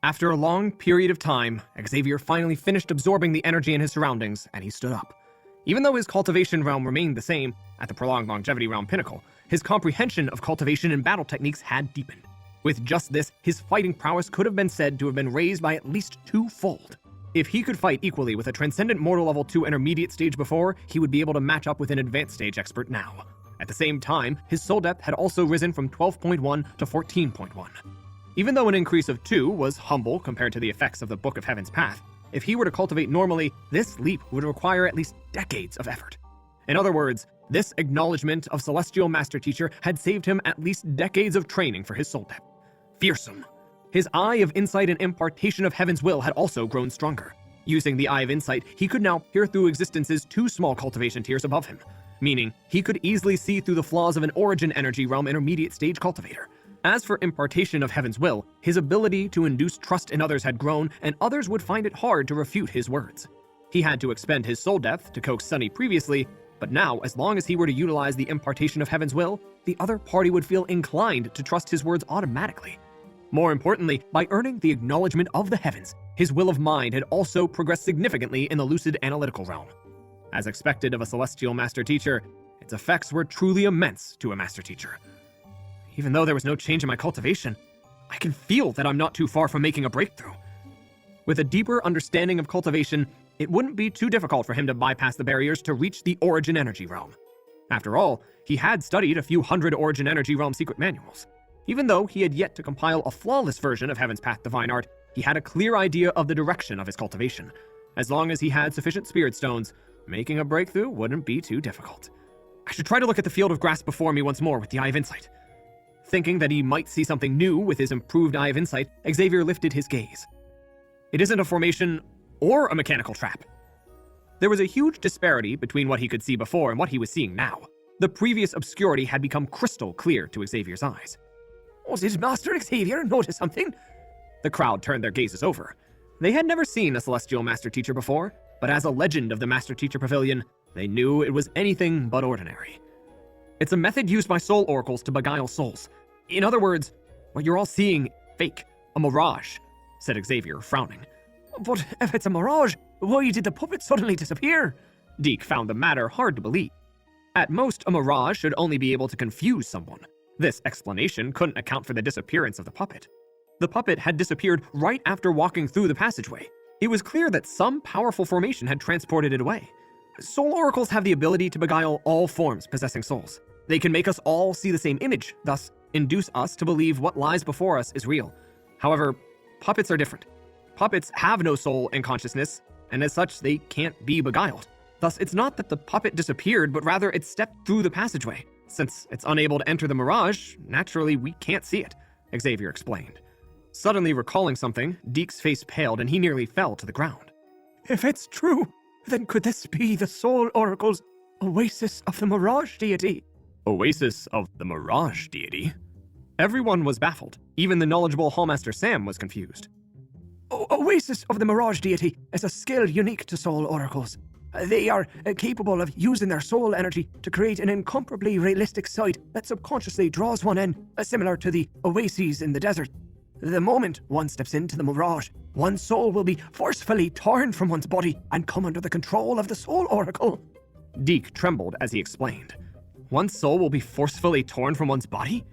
After a long period of time, Xavier finally finished absorbing the energy in his surroundings, and he stood up. Even though his cultivation realm remained the same, at the prolonged longevity realm pinnacle, his comprehension of cultivation and battle techniques had deepened. With just this, his fighting prowess could have been said to have been raised by at least twofold. If he could fight equally with a Transcendent Mortal Level 2 intermediate stage before, he would be able to match up with an advanced stage expert now. At the same time, his soul depth had also risen from 12.1 to 14.1. Even though an increase of 2 was humble compared to the effects of the Book of Heaven's Path, if he were to cultivate normally, this leap would require at least decades of effort. In other words, this acknowledgement of Celestial Master Teacher had saved him at least decades of training for his soul depth. Fearsome. His Eye of Insight and Impartation of Heaven's Will had also grown stronger. Using the Eye of Insight, he could now peer through existence's 2 small cultivation tiers above him, meaning he could easily see through the flaws of an Origin Energy Realm intermediate stage cultivator. As for Impartation of Heaven's Will, his ability to induce trust in others had grown, and others would find it hard to refute his words. He had to expend his soul depth to coax Sunny previously, but now, as long as he were to utilize the Impartation of Heaven's Will, the other party would feel inclined to trust his words automatically. More importantly, by earning the acknowledgement of the heavens, his will of mind had also progressed significantly in the lucid analytical realm. As expected of a Celestial Master Teacher, its effects were truly immense to a Master Teacher. Even though there was no change in my cultivation, I can feel that I'm not too far from making a breakthrough. With a deeper understanding of cultivation, it wouldn't be too difficult for him to bypass the barriers to reach the Origin Energy Realm. After all, he had studied a few hundred Origin Energy Realm secret manuals. Even though he had yet to compile a flawless version of Heaven's Path Divine Art, he had a clear idea of the direction of his cultivation. As long as he had sufficient Spirit Stones, making a breakthrough wouldn't be too difficult. I should try to look at the field of grass before me once more with the Eye of Insight. Thinking that he might see something new with his improved Eye of Insight, Xavier lifted his gaze. It isn't a formation or a mechanical trap. There was a huge disparity between what he could see before and what he was seeing now. The previous obscurity had become crystal clear to Xavier's eyes. Oh, did Master Xavier notice something? The crowd turned their gazes over. They had never seen a Celestial Master Teacher before, but as a legend of the Master Teacher Pavilion, they knew it was anything but ordinary. It's a method used by soul oracles to beguile souls. In other words, what you're all seeing, fake, a mirage, said Xavier, frowning. But if it's a mirage, why did the puppet suddenly disappear? Deke found the matter hard to believe. At most, a mirage should only be able to confuse someone. This explanation couldn't account for the disappearance of the puppet. The puppet had disappeared right after walking through the passageway. It was clear that some powerful formation had transported it away. Soul oracles have the ability to beguile all forms possessing souls. They can make us all see the same image, thus induce us to believe what lies before us is real. However, puppets are different. Puppets have no soul and consciousness, and as such, they can't be beguiled. Thus, it's not that the puppet disappeared, but rather it stepped through the passageway. Since it's unable to enter the mirage, naturally we can't see it, Xavier explained. Suddenly recalling something, Deke's face paled and he nearly fell to the ground. If it's true, then could this be the Soul Oracle's Oasis of the Mirage Deity? Oasis of the Mirage Deity? Everyone was baffled. Even the knowledgeable Hallmaster Sam was confused. Oasis of the Mirage Deity is a skill unique to Soul Oracles. They are capable of using their soul energy to create an incomparably realistic sight that subconsciously draws one in, similar to the oases in the desert. The moment one steps into the mirage, one's soul will be forcefully torn from one's body and come under the control of the Soul Oracle. Deke trembled as he explained. One's soul will be forcefully torn from one's body?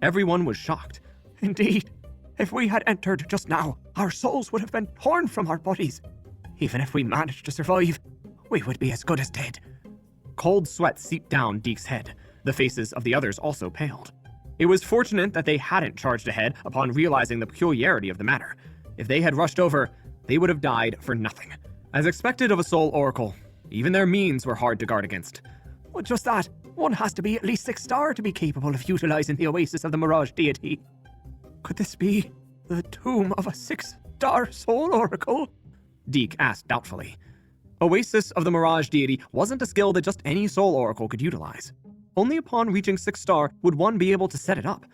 Everyone was shocked. Indeed. If we had entered just now, our souls would have been torn from our bodies. Even if we managed to survive, we would be as good as dead. Cold sweat seeped down Deke's head. The faces of the others also paled. It was fortunate that they hadn't charged ahead upon realizing the peculiarity of the matter. If they had rushed over, they would have died for nothing. As expected of a Soul Oracle, even their means were hard to guard against. Well, just that, one has to be at least 6-star to be capable of utilizing the Oasis of the Mirage Deity. Could this be the tomb of a 6-star Soul Oracle? Deke asked doubtfully. Oasis of the Mirage Deity wasn't a skill that just any Soul Oracle could utilize. Only upon reaching 6-star would one be able to set it up.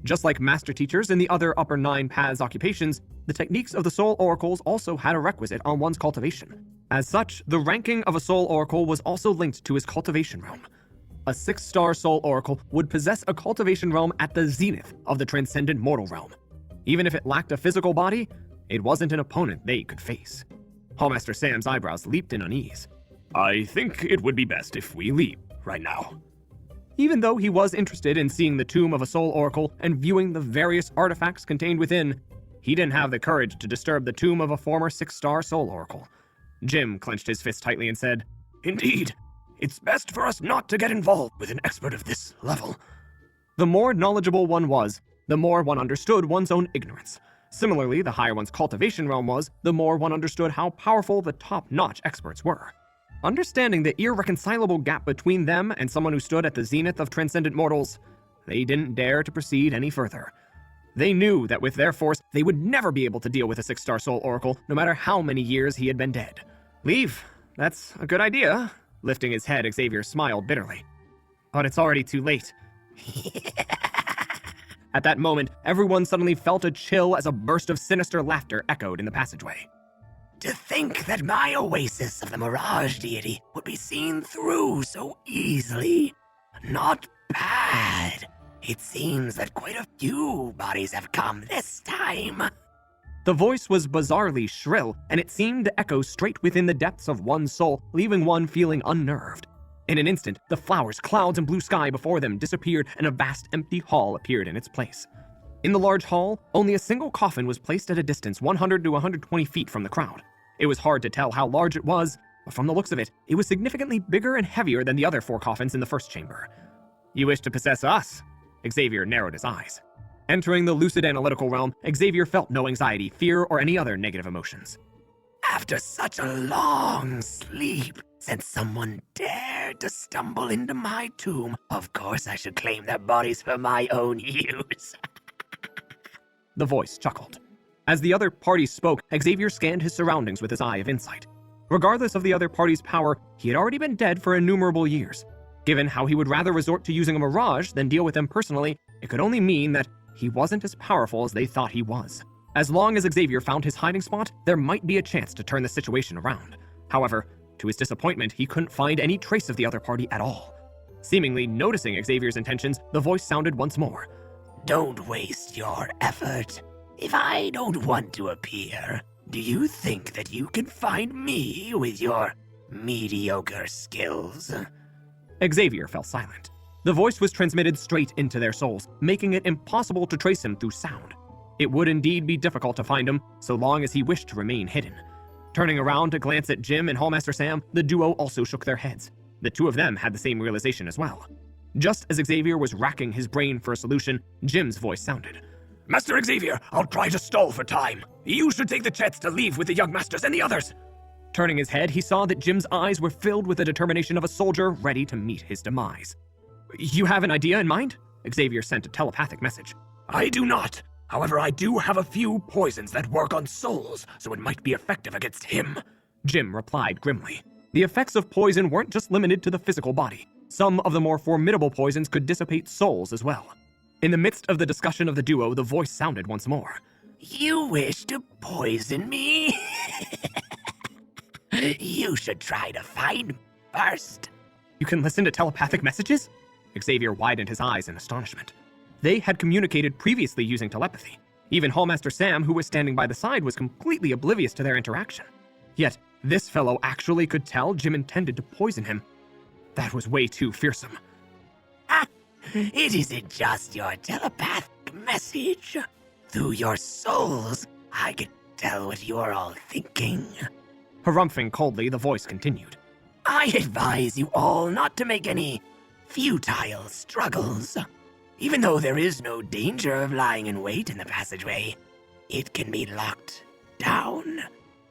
Just like Master Teachers in the other upper 9 paths occupations, the techniques of the Soul Oracles also had a requisite on one's cultivation. As such, the ranking of a Soul Oracle was also linked to his cultivation realm. A 6-star Soul Oracle would possess a cultivation realm at the zenith of the Transcendent Mortal Realm. Even if it lacked a physical body, It wasn't an opponent they could face. Hallmaster Sam's eyebrows leaped in unease. I think it would be best if we leave right now. Even though he was interested in seeing the tomb of a soul oracle and viewing the various artifacts contained within, he didn't have the courage to disturb the tomb of a former 6-star soul oracle. Jim clenched his fist tightly and said, Indeed, it's best for us not to get involved with an expert of this level. The more knowledgeable one was, the more one understood one's own ignorance. Similarly, the higher one's cultivation realm was, the more one understood how powerful the top-notch experts were. Understanding the irreconcilable gap between them and someone who stood at the zenith of transcendent mortals, they didn't dare to proceed any further. They knew that with their force, they would never be able to deal with a 6-star soul oracle, no matter how many years he had been dead. Leave? That's a good idea. Lifting his head, Xavier smiled bitterly. But it's already too late. At that moment, everyone suddenly felt a chill as a burst of sinister laughter echoed in the passageway. To think that my oasis of the Mirage deity would be seen through so easily. Not bad. It seems that quite a few bodies have come this time. The voice was bizarrely shrill, and it seemed to echo straight within the depths of one's soul, leaving one feeling unnerved. In an instant, the flowers, clouds, and blue sky before them disappeared, and a vast empty hall appeared in its place. In the large hall, only a single coffin was placed at a distance 100 to 120 feet from the crowd. It was hard to tell how large it was, but from the looks of it, it was significantly bigger and heavier than the other 4 coffins in the first chamber. You wish to possess us? Xavier narrowed his eyes. Entering the lucid analytical realm, Xavier felt no anxiety, fear, or any other negative emotions. After such a long sleep, since someone dared to stumble into my tomb, of course I should claim their bodies for my own use. The voice chuckled. As the other party spoke, Xavier scanned his surroundings with his eye of insight. Regardless of the other party's power, he had already been dead for innumerable years. Given how he would rather resort to using a mirage than deal with them personally, it could only mean that he wasn't as powerful as they thought he was. As long as Xavier found his hiding spot, there might be a chance to turn the situation around. However, to his disappointment, he couldn't find any trace of the other party at all. Seemingly noticing Xavier's intentions, the voice sounded once more. Don't waste your effort. If I don't want to appear, do you think that you can find me with your mediocre skills? Xavier fell silent. The voice was transmitted straight into their souls, making it impossible to trace him through sound. It would indeed be difficult to find him, so long as he wished to remain hidden. Turning around to glance at Jim and Hallmaster Sam, the duo also shook their heads. The two of them had the same realization as well. Just as Xavier was racking his brain for a solution, Jim's voice sounded. Master Xavier, I'll try to stall for time. You should take the chance to leave with the young masters and the others. Turning his head, he saw that Jim's eyes were filled with the determination of a soldier ready to meet his demise. You have an idea in mind? Xavier sent a telepathic message. I do not. However, I do have a few poisons that work on souls, so it might be effective against him. Jim replied grimly. The effects of poison weren't just limited to the physical body. Some of the more formidable poisons could dissipate souls as well. In the midst of the discussion of the duo, the voice sounded once more. You wish to poison me? You should try to find me first. You can listen to telepathic messages? Xavier widened his eyes in astonishment. They had communicated previously using telepathy. Even Hallmaster Sam, who was standing by the side, was completely oblivious to their interaction. Yet, this fellow actually could tell Jim intended to poison him. That was way too fearsome. It isn't just your telepathic message. Through your souls, I can tell what you're all thinking. Harumphing coldly, the voice continued. I advise you all not to make any futile struggles. Even though there is no danger of lying in wait in the passageway, it can be locked down.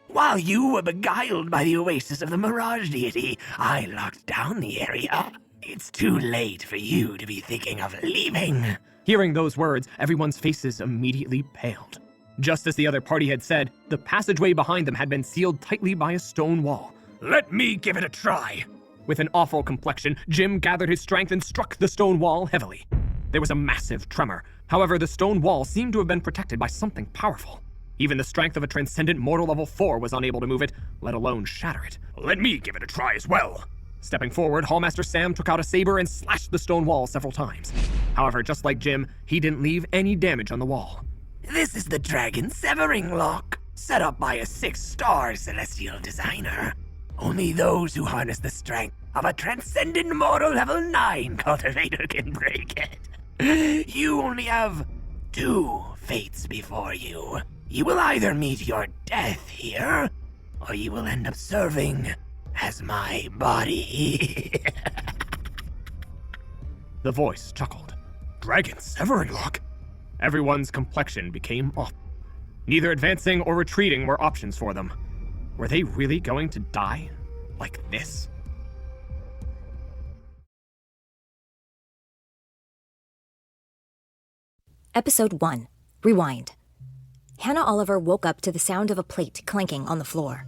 While you were beguiled by the oasis of the Mirage deity, I locked down the area. It's too late for you to be thinking of leaving. Hearing those words, everyone's faces immediately paled. Just as the other party had said, the passageway behind them had been sealed tightly by a stone wall. Let me give it a try. With an awful complexion, Jim gathered his strength and struck the stone wall heavily. There was a massive tremor. However, the stone wall seemed to have been protected by something powerful. Even the strength of a transcendent mortal level 4 was unable to move it, let alone shatter it. Let me give it a try as well. Stepping forward, Hallmaster Sam took out a saber and slashed the stone wall several times. However, just like Jim, he didn't leave any damage on the wall. This is the Dragon Severing Lock. set up by a 6-star celestial designer. Only those who harness the strength of a transcendent mortal level 9 cultivator can break it. You only have 2 fates before you. You will either meet your death here, or you will end up serving as my body. The voice chuckled. Dragon Severing Lock? Everyone's complexion became off. Neither advancing or retreating were options for them. Were they really going to die? Like this? Episode 1. Rewind. Hannah Oliver woke up to the sound of a plate clanking on the floor.